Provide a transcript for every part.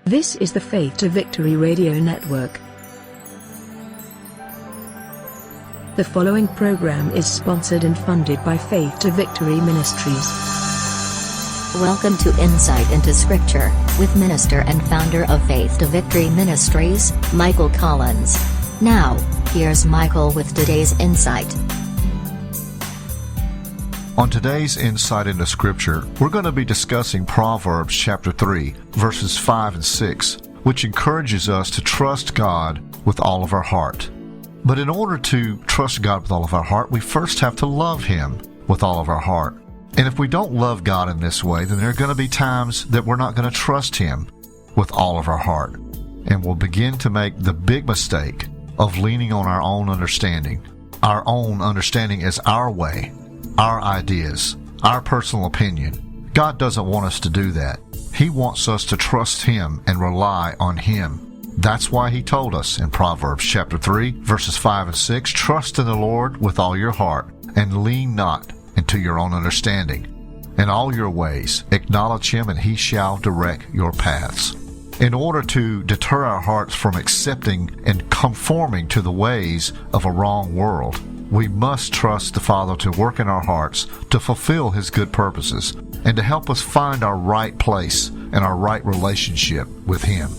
This is the Faith to Victory Radio Network. The following program is sponsored and funded by Faith to Victory Ministries. Welcome to Insight into Scripture, with minister and founder of Faith to Victory Ministries, Michael Collins. Now, here's Michael with today's insight. On today's Insight into Scripture, we're going to be discussing Proverbs chapter 3, verses 5 and 6, which encourages us to trust God with all of our heart. But in order to trust God with all of our heart, we first have to love Him with all of our heart. And if we don't love God in this way, then there are going to be times that we're not going to trust Him with all of our heart. And we'll begin to make the big mistake of leaning on our own understanding. Our own understanding is our way, our ideas, our personal opinion. God doesn't want us to do that. He wants us to trust Him and rely on Him. That's why He told us in Proverbs chapter 3, verses 5 and 6, "Trust in the Lord with all your heart, and lean not into your own understanding. In all your ways acknowledge Him, and He shall direct your paths." In order to deter our hearts from accepting and conforming to the ways of a wrong world, we must trust the Father to work in our hearts to fulfill His good purposes and to help us find our right place and our right relationship with Him.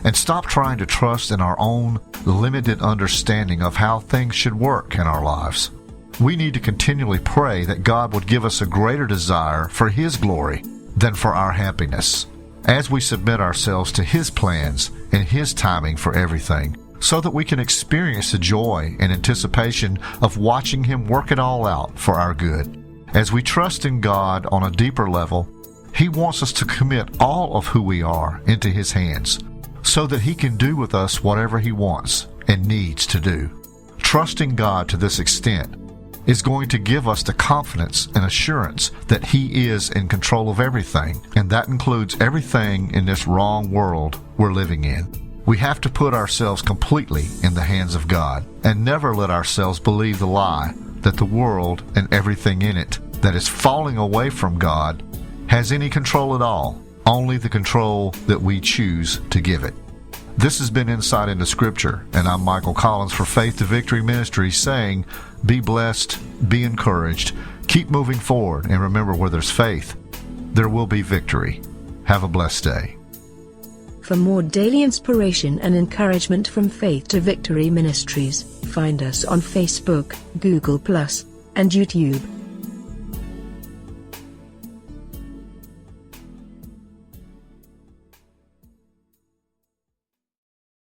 And stop trying to trust in our own limited understanding of how things should work in our lives. We need to continually pray that God would give us a greater desire for His glory than for our happiness, as we submit ourselves to His plans and His timing for everything, so that we can experience the joy and anticipation of watching Him work it all out for our good. As we trust in God on a deeper level, He wants us to commit all of who we are into His hands, so that He can do with us whatever He wants and needs to do. Trusting God to this extent is going to give us the confidence and assurance that He is in control of everything, and that includes everything in this wrong world we're living in. We have to put ourselves completely in the hands of God and never let ourselves believe the lie that the world and everything in it that is falling away from God has any control at all, only the control that we choose to give it. This has been Insight into Scripture, and I'm Michael Collins for Faith to Victory Ministries saying, be blessed, be encouraged, keep moving forward, and remember, where there's faith, there will be victory. Have a blessed day. For more daily inspiration and encouragement from Faith to Victory Ministries, find us on Facebook, Google+, and YouTube.